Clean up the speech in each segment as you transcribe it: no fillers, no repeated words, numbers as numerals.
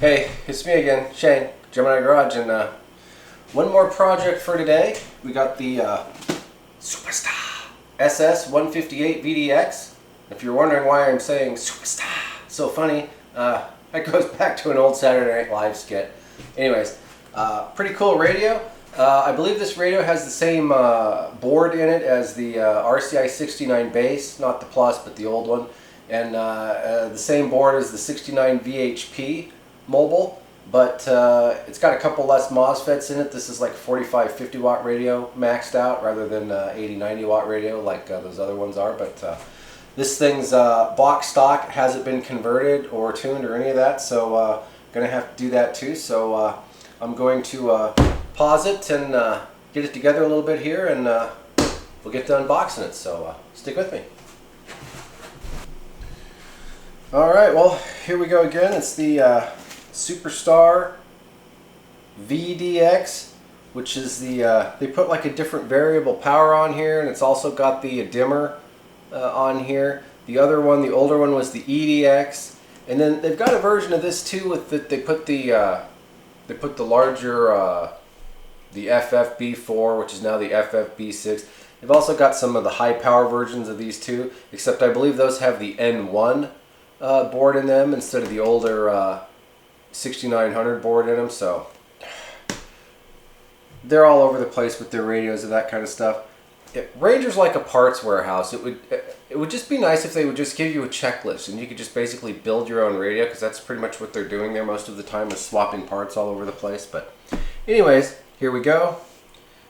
Hey, it's me again, Shane, Gemini Garage, and one more project for today. We got the Superstar SS158 VDX. If you're wondering why I'm saying Superstar so funny, that goes back to an old Saturday Night Live skit. Anyways, pretty cool radio. I believe this radio has the same board in it as the RCI 69 base, not the Plus, but the old one, and the same board as the 69 VHP mobile, but it's got a couple less MOSFETs in it. This is like 45-50 watt radio maxed out rather than 80-90 watt radio like those other ones are. But this thing's box stock, hasn't been converted or tuned or any of that, so gonna have to do that too. So I'm going to pause it and get it together a little bit here, and we'll get to unboxing it. So stick with me. All right, well, here we go again. It's the Superstar VDX, which is the they put like a different variable power on here, and it's also got the dimmer on here. The other one, the older one, was the EDX, and then they've got a version of this too with that they put the larger the FFB4, which is now the FFB6. They've also got some of the high power versions of these too, except I believe those have the N1 board in them instead of the older 6900 board in them. So they're all over the place with their radios and that kind of stuff. Ranger's like a parts warehouse. It would just be nice if they would just give you a checklist and you could just basically build your own radio, because that's pretty much what they're doing there most of the time, is swapping parts all over the place. But anyways, here we go.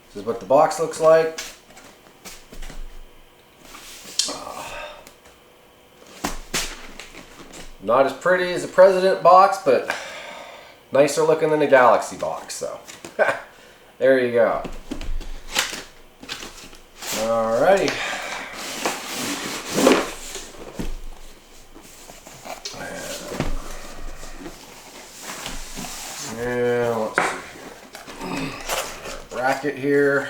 This is what the box looks like. Not as pretty as a President box, but nicer looking than a Galaxy box. So there you go. Alrighty. And let's see here. Our bracket here.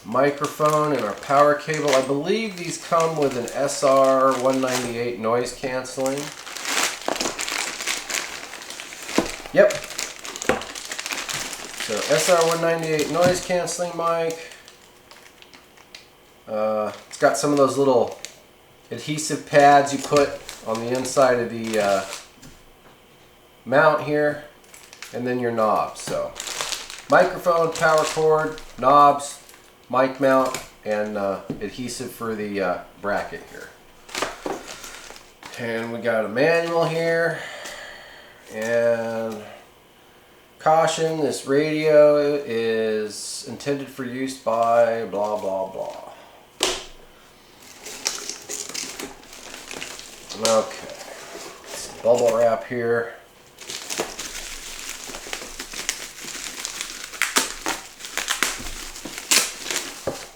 Microphone and our power cable. I believe these come with an SR198 noise canceling. Yep. So SR198 noise canceling mic. It's got some of those little adhesive pads you put on the inside of the mount here, and then your knobs. So microphone, power cord, knobs, mic mount, and adhesive for the bracket here. And we got a manual here, and caution, this radio is intended for use by blah blah blah. Okay, some bubble wrap here.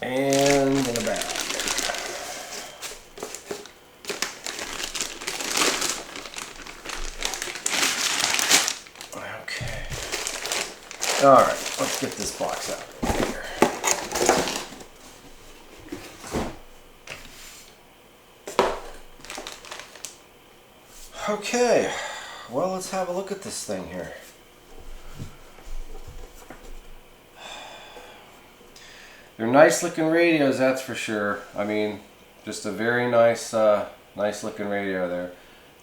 And in the back. Okay. Alright, let's get this box out of here. Okay, well, let's have a look at this thing here. They're nice looking radios, that's for sure. I mean, just a very nice, nice looking radio there.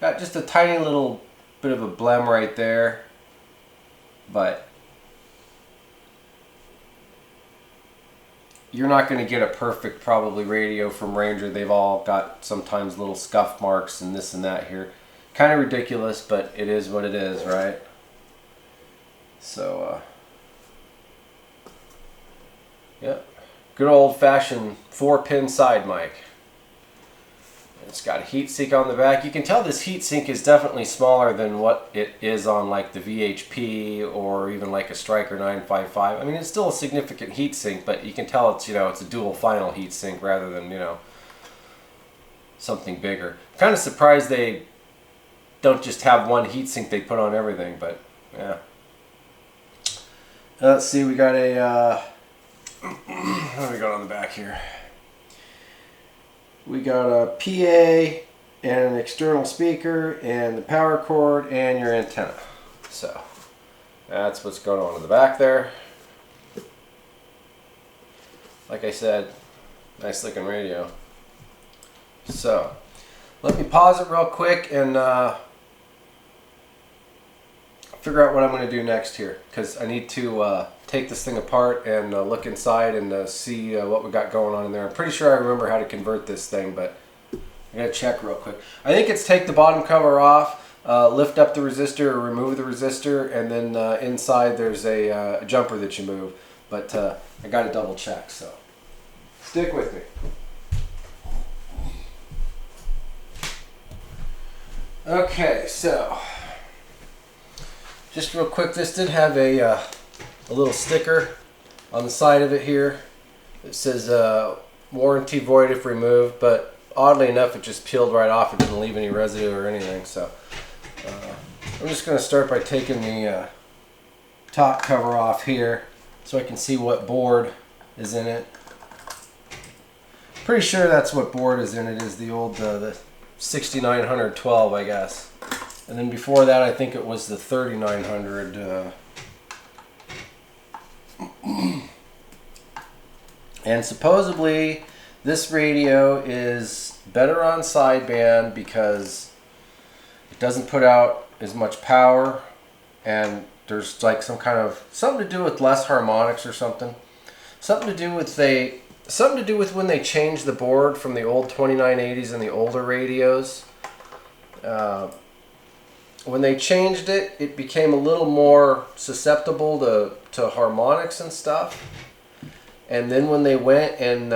Got just a tiny little bit of a blem right there, but you're not going to get a perfect probably radio from Ranger. They've all got sometimes little scuff marks and this and that here. Kind of ridiculous, but it is what it is, right? So, yep. Good old-fashioned 4-pin side mic. It's got a heatsink on the back. You can tell this heatsink is definitely smaller than what it is on like the VHP or even like a Striker 955. I mean, it's still a significant heatsink, but you can tell it's, you know, it's a dual final heatsink rather than, you know, something bigger. I'm kind of surprised they don't just have one heatsink they put on everything, but yeah. Let's see, we got a what do we got on the back here? We got a PA and an external speaker and the power cord and your antenna. So that's what's going on in the back there. Like I said, nice looking radio. So let me pause it real quick and figure out what I'm going to do next here, because I need to take this thing apart and look inside and see what we got going on in there. I'm pretty sure I remember how to convert this thing, but I gotta check real quick. I think it's take the bottom cover off, lift up the resistor or remove the resistor, and then inside there's a jumper that you move. But I gotta double check, so stick with me. Okay, so just real quick, this did have a little sticker on the side of it here. It says warranty void if removed, but oddly enough it just peeled right off. It didn't leave any residue or anything. So I'm just going to start by taking the top cover off here so I can see what board is in it. Pretty sure that's what board is in it, is the old the 6912, I guess. And then before that, I think it was the 3900. And supposedly this radio is better on sideband because it doesn't put out as much power, and there's like something to do with less harmonics or something. Something to do with when they changed the board from the old 2980s and the older radios. When they changed it, it became a little more susceptible to harmonics and stuff. And then when they went and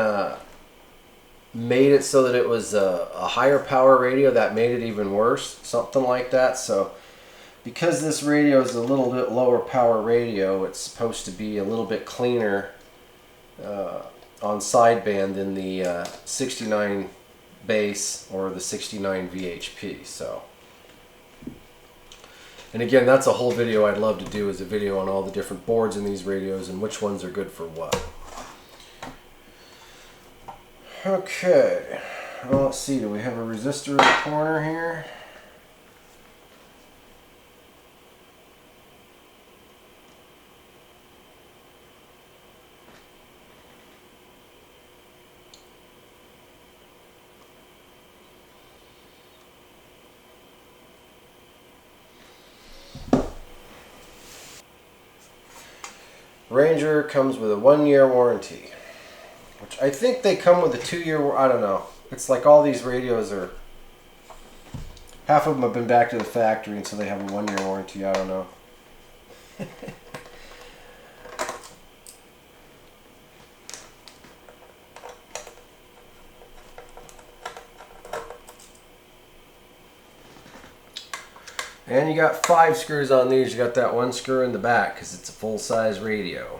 made it so that it was a higher power radio, that made it even worse. Something like that. So because this radio is a little bit lower power radio, it's supposed to be a little bit cleaner on sideband than the 69 bass or the 69 VHP. So. And again, that's a whole video I'd love to do, is a video on all the different boards in these radios and which ones are good for what. Okay, well, let's see, do we have a resistor in the corner here? Ranger comes with a 1-year warranty, which I think they come with a 2-year. I don't know. It's like all these radios are. Half of them have been back to the factory, and so they have a 1-year warranty. I don't know. And you got 5 screws on these. You got that 1 screw in the back because it's a full-size radio.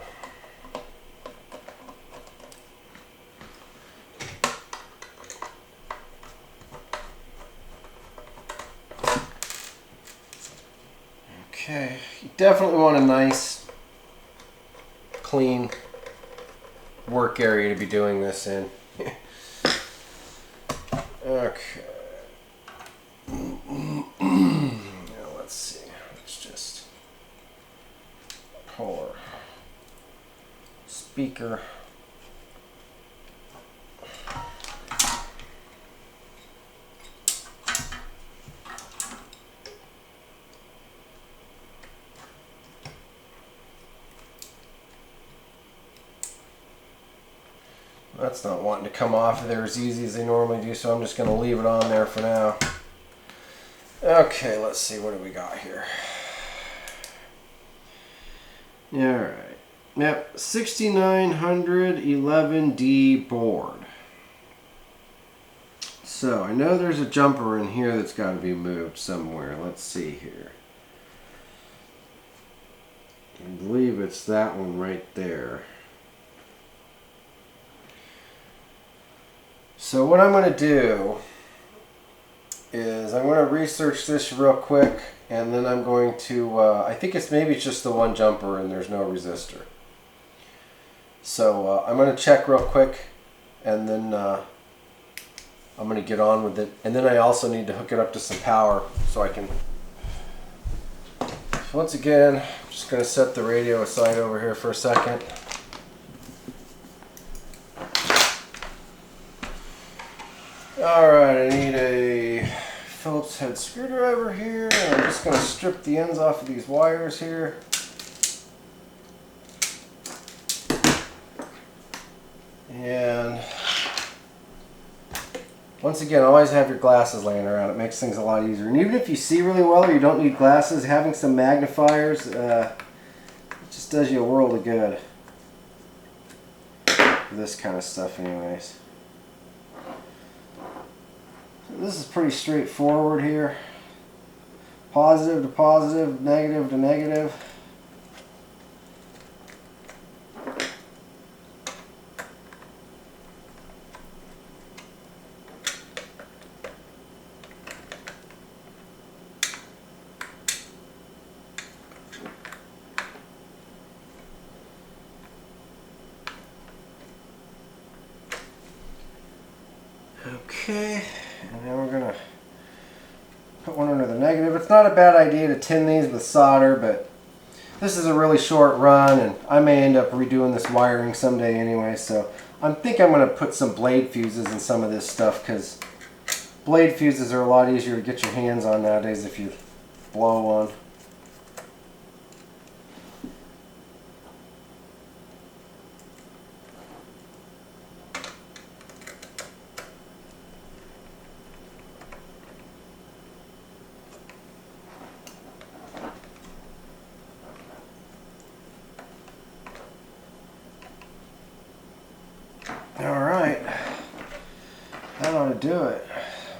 Okay, you definitely want a nice, clean work area to be doing this in. Okay. Let's see. Let's just pull our speaker. That's not wanting to come off of there as easy as they normally do, so I'm just going to leave it on there for now. Okay, let's see, what do we got here? Alright. Yep, 6911D board. So, I know there's a jumper in here that's got to be moved somewhere. Let's see here. I believe it's that one right there. So what I'm going to do is I'm going to research this real quick, and then I'm going to, I think maybe it's just the one jumper and there's no resistor. So I'm going to check real quick, and then I'm going to get on with it. And then I also need to hook it up to some power so I can... Once again, I'm just going to set the radio aside over here for a second. Alright, I need a Phillips head screwdriver here. And I'm just going to strip the ends off of these wires here. And once again, always have your glasses laying around. It makes things a lot easier. And even if you see really well or you don't need glasses, having some magnifiers it just does you a world of good. This kind of stuff anyways. So this is pretty straightforward here. Positive to positive, negative to negative. Okay, and then we're gonna put one under the negative. It's not a bad idea to tin these with solder, but this is a really short run, and I may end up redoing this wiring someday anyway, so I think I'm gonna put some blade fuses in some of this stuff, because blade fuses are a lot easier to get your hands on nowadays if you blow one. Alright, that ought to do it.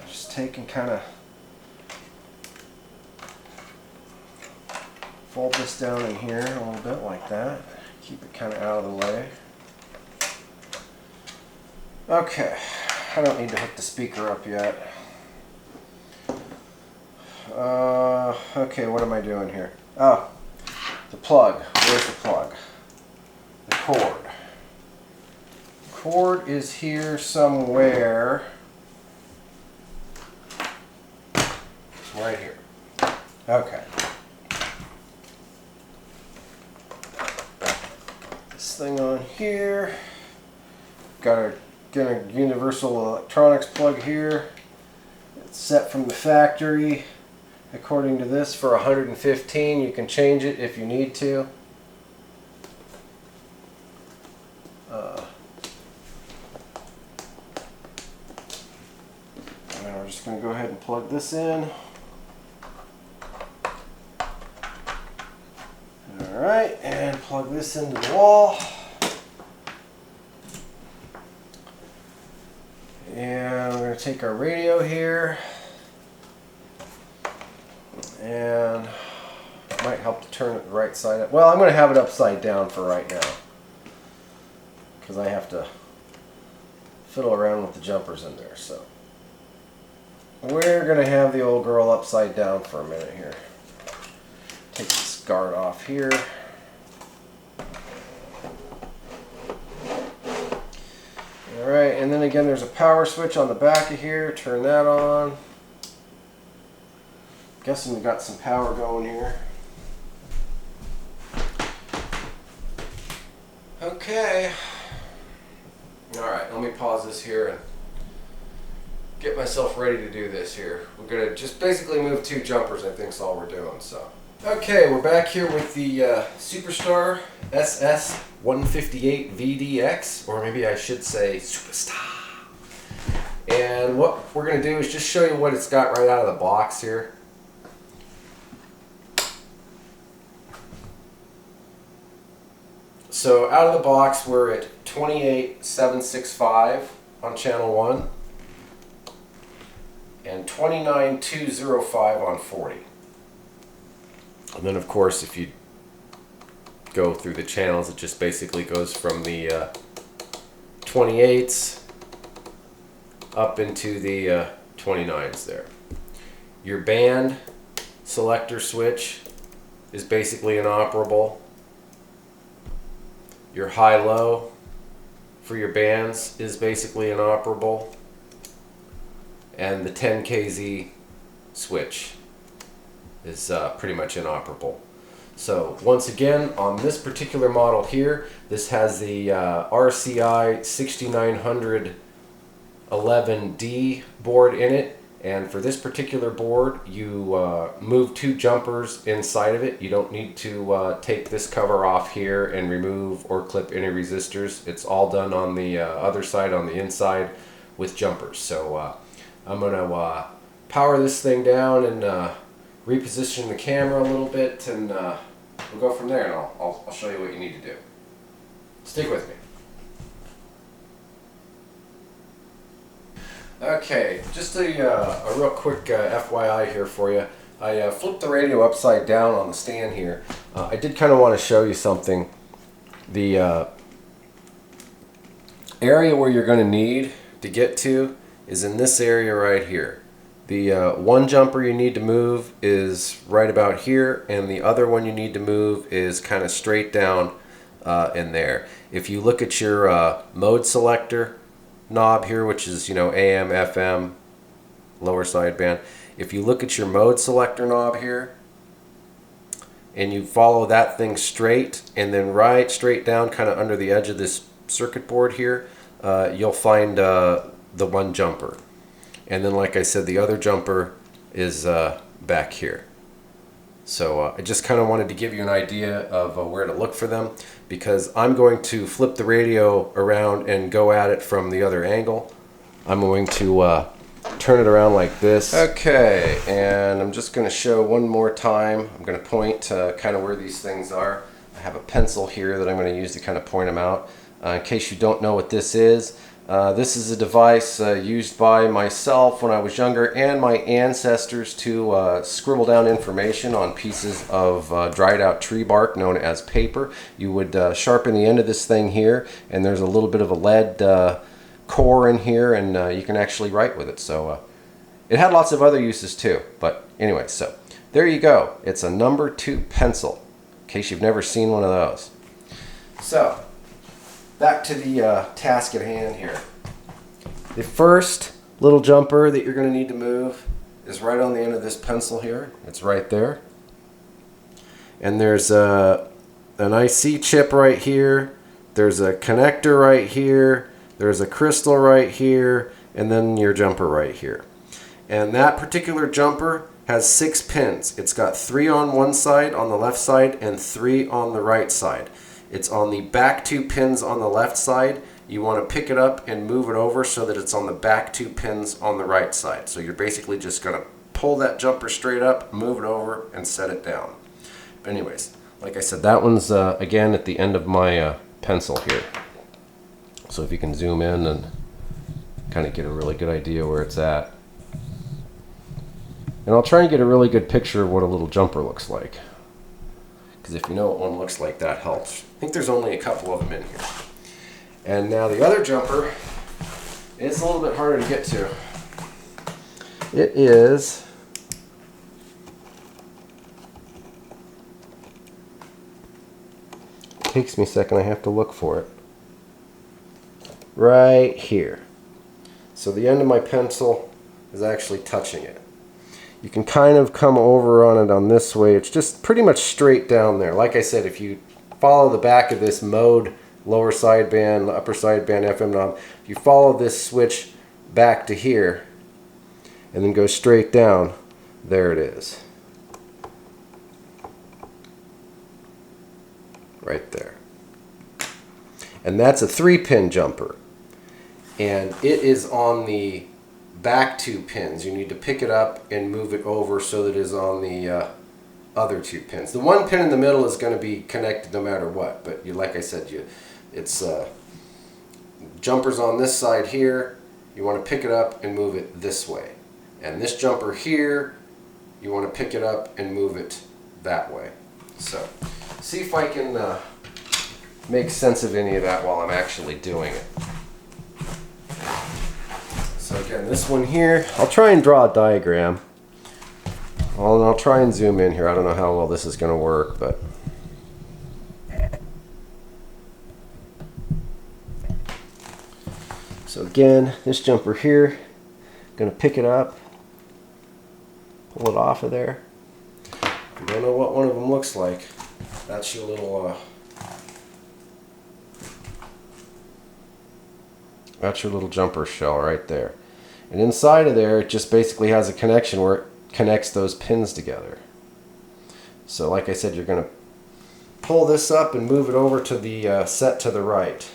Just taking kind of fold this down in here a little bit like that. Keep it kind of out of the way. Okay, I don't need to hook the speaker up yet. Okay, what am I doing here? Oh, the plug. Where's the plug? The cord. Cord is here somewhere. It's right here. Okay. This thing on here. Got a universal electronics plug here. It's set from the factory. According to this, for 115. You can change it if you need to. And we're just going to go ahead and plug this in. Alright, and plug this into the wall. And we're going to take our radio here. And it might help to turn it the right side up. Well, I'm going to have it upside down for right now, because I have to fiddle around with the jumpers in there. So we're going to have the old girl upside down for a minute here. Take this guard off here. Alright, and then again there's a power switch on the back of here. Turn that on. Guessing we got some power going here. Okay. Alright, let me pause this here and get myself ready to do this here. We're going to just basically move two jumpers, I think is all we're doing. So, okay, we're back here with the Superstar SS158 VDX, or maybe I should say Superstar. And what we're going to do is just show you what it's got right out of the box here. So out of the box, we're at 28,765 on channel 1 and 29,205 on 40. And then of course if you go through the channels, it just basically goes from the 28s up into the 29s there. Your band selector switch is basically inoperable. Your high-low for your bands is basically inoperable. and the 10kz switch is pretty much inoperable. So once again, on this particular model here, this has the RCI 6911D board in it. And for this particular board, you move 2 jumpers inside of it. You don't need to take this cover off here and remove or clip any resistors. It's all done on the other side, on the inside, with jumpers. So I'm going to power this thing down and reposition the camera a little bit, and we'll go from there, and I'll show you what you need to do. Stick with me. Okay, just a real quick FYI here for you. I flipped the radio upside down on the stand here. I did kind of want to show you something. The area where you're going to need to get to is in this area right here. The one jumper you need to move is right about here, and the other one you need to move is kind of straight down in there. If you look at your mode selector knob here, which is, you know, AM, FM, lower sideband. If you look at your mode selector knob here and you follow that thing straight and then right straight down kind of under the edge of this circuit board here, you'll find the one jumper. And then, like I said, the other jumper is back here. So I just kind of wanted to give you an idea of where to look for them, because I'm going to flip the radio around and go at it from the other angle. I'm going to turn it around like this. Okay, and I'm just going to show one more time. I'm going to point kind of where these things are. I have a pencil here that I'm going to use to kind of point them out. In case you don't know what this is a device used by myself when I was younger and my ancestors to scribble down information on pieces of dried out tree bark known as paper. You would sharpen the end of this thing here, and there's a little bit of a lead core in here, and you can actually write with it. So it had lots of other uses too. But anyway, so there you go. It's a number 2 pencil, in case you've never seen one of those. So back to the task at hand here. The first little jumper that you're going to need to move is right on the end of this pencil here. It's right there. And there's an IC chip right here. There's a connector right here. There's a crystal right here. And then your jumper right here. And that particular jumper has 6 pins. It's got 3 on one side, on the left side, and 3 on the right side. It's on the back 2 pins on the left side. You want to pick it up and move it over so that it's on the back 2 pins on the right side. So you're basically just going to pull that jumper straight up, move it over, and set it down. But anyways, like I said, that one's again at the end of my pencil here. So if you can zoom in and kind of get a really good idea where it's at. And I'll try and get a really good picture of what a little jumper looks like. Because if you know what one looks like, that helps. I think there's only a couple of them in here. And now the other jumper is a little bit harder to get to. It is takes me a second, I have to look for it. Right here. So the end of my pencil is actually touching it. You can kind of come over on it on this way. It's just pretty much straight down there. Like I said, if you follow the back of this mode, lower sideband, upper sideband FM knob, if you follow this switch back to here and then go straight down, there it is. Right there. And that's a 3-pin jumper. And it is on the back 2 pins. You need to pick it up and move it over so that it is on the other 2 pins. The 1 pin in the middle is going to be connected no matter what, but like I said, it's jumpers on this side here. You want to pick it up and move it this way. And this jumper here, you want to pick it up and move it that way. So see if I can make sense of any of that while I'm actually doing it. So again, this one here, I'll try and draw a diagram. I'll try and zoom in here. I don't know how well this is going to work, but so again, this jumper here Gonna pick it up, pull it off of there. You don't know what one of them looks like. That's your little jumper shell right there. And inside of there, it just basically has a connection where it connects those pins together. So like I said, you're going to pull this up and move it over to the set to the right.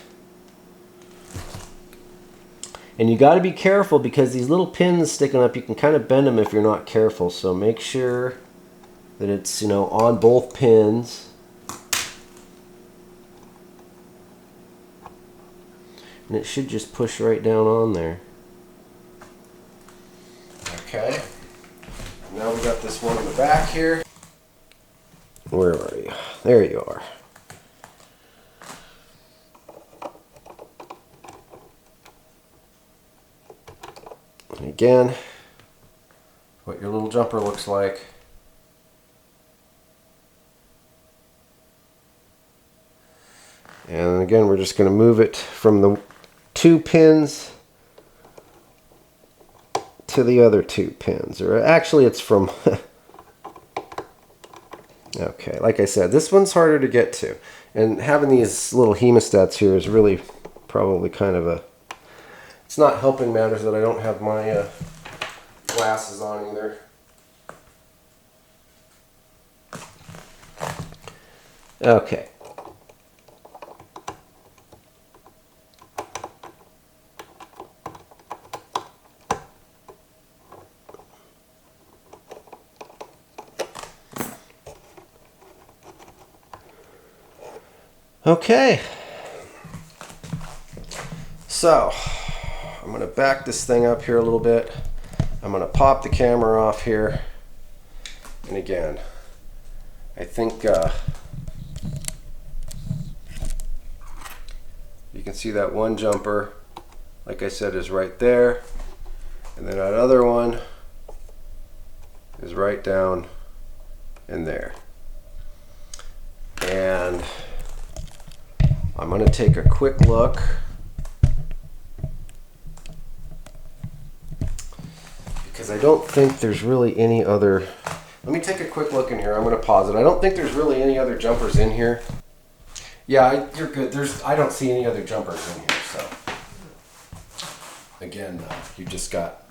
And you got to be careful because these little pins sticking up, you can kind of bend them if you're not careful. So make sure that it's, you know, on both pins. And it should just push right down on there. Okay. Now we got this one in the back here. Where are you? There you are. And again, what your little jumper looks like. And again, we're just going to move it from the 2 pins to the other 2 pins. Or actually, it's from... Okay, like I said, this one's harder to get to. And having these little hemostats here is really probably kind of a... It's not helping matters that I don't have my glasses on either. Okay. Okay, so I'm going to back this thing up here a little bit. I'm going to pop the camera off here. And again, I think you can see that one jumper, like I said, is right there. And then that other one is right down in there. And I'm going to take a quick look. Because I don't think there's really any other... Let me take a quick look in here. I'm going to pause it. I don't think there's really any other jumpers in here. Yeah, you're good. I don't see any other jumpers in here. So again, you just got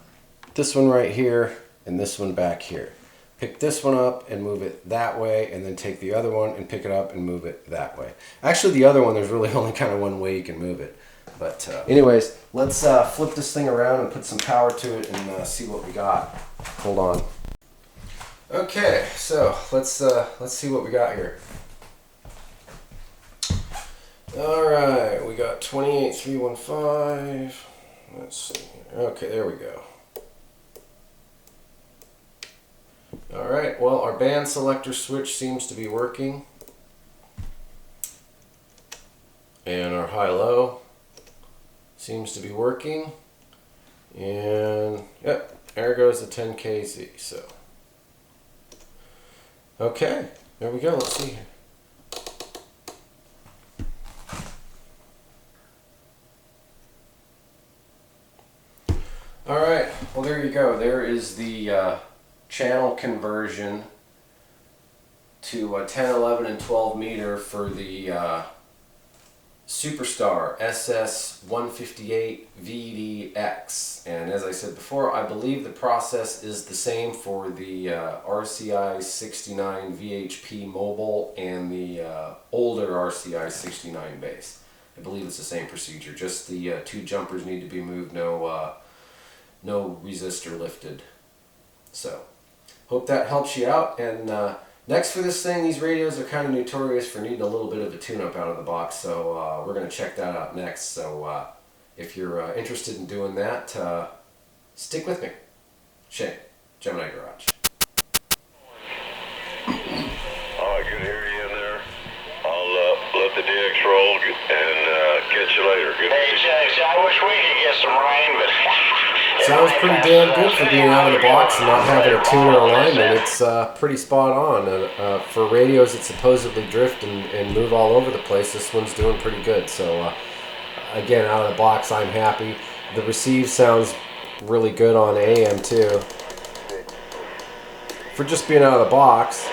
this one right here and this one back here. Pick this one up and move it that way, and then take the other one and pick it up and move it that way. Actually, the other one, there's really only kind of one way you can move it. But anyways, let's flip this thing around and put some power to it and see what we got. Hold on. Okay, so let's see what we got here. All right, we got 28315. Let's see here. Okay, there we go. All right, well, our band selector switch seems to be working. And our high-low seems to be working. And, yep, there goes the 10kz, so. Okay, there we go, let's see here. All right, well, there you go. There is the channel conversion to a 10, 11, and 12 meter for the Superstar SS158 VDX. And as I said before, I believe the process is the same for the RCI 69 VHP mobile and the older RCI 69 base. I believe it's the same procedure, just the 2 jumpers need to be moved, no resistor lifted. So, hope that helps you out. And next for this thing, these radios are kind of notorious for needing a little bit of a tune-up out of the box, so we're going to check that out next. So if you're interested in doing that, stick with me. Shane, Gemini Garage. Oh, I can hear you in there. I'll let the DX roll and catch you later. Good to see you. I wish we could get some rain, but... Sounds pretty damn good for being out of the box and not having a tuner alignment. It's pretty spot on. For radios that supposedly drift and move all over the place, this one's doing pretty good. So again, out of the box, I'm happy. The receive sounds really good on AM too. For just being out of the box.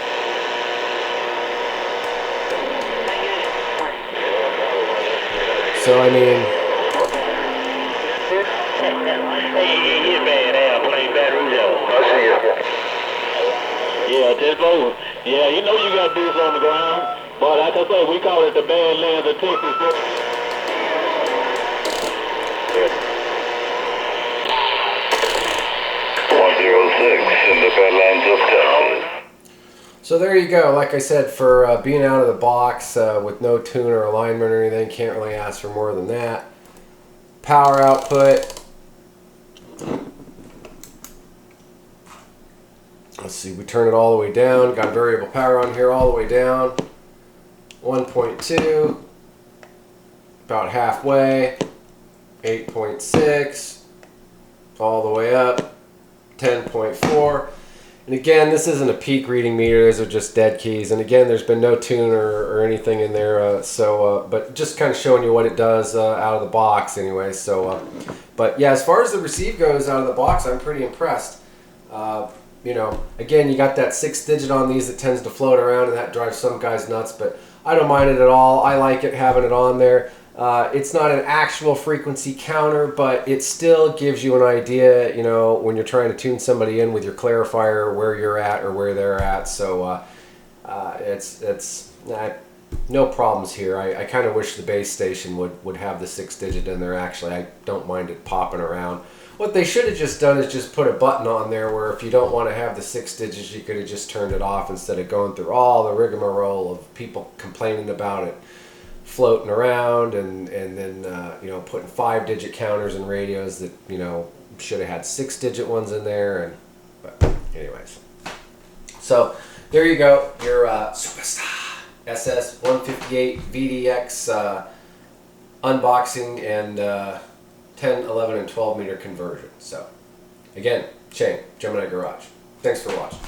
So I mean, yeah, just vote. Yeah, you know you got boots on the ground, but like I say, we call it the Badlands of Texas. 106 in the Badlands of Texas. so there you go. Like I said, for being out of the box with no tune or alignment or anything, can't really ask for more than that. Power output. Let's see, we turn it all the way down. Got variable power on here all the way down. 1.2. About halfway. 8.6. All the way up. 10.4. And again, this isn't a peak reading meter. These are just dead keys. And again, there's been no tune or anything in there. But just kind of showing you what it does out of the box anyway. But yeah, as far as the receive goes out of the box, I'm pretty impressed. You know, again, you got that 6 digit on these that tends to float around, and that drives some guys nuts, but I don't mind it at all. I like it having it on there. It's not an actual frequency counter, but it still gives you an idea, you know, when you're trying to tune somebody in with your clarifier, where you're at or where they're at. So it's no problems here. I kind of wish the base station would have the 6 digit in there. Actually, I don't mind it popping around. What they should have just done is just put a button on there where if you don't want to have the 6 digits, you could have just turned it off instead of going through all the rigmarole of people complaining about it floating around and then you know, putting 5 digit counters in radios that, you know, should have had 6 digit ones in there. But anyways, so there you go, your Superstar SS158 VDX unboxing and 10, 11, and 12 meter conversion. So, again, Shane, Gemini Garage. Thanks for watching.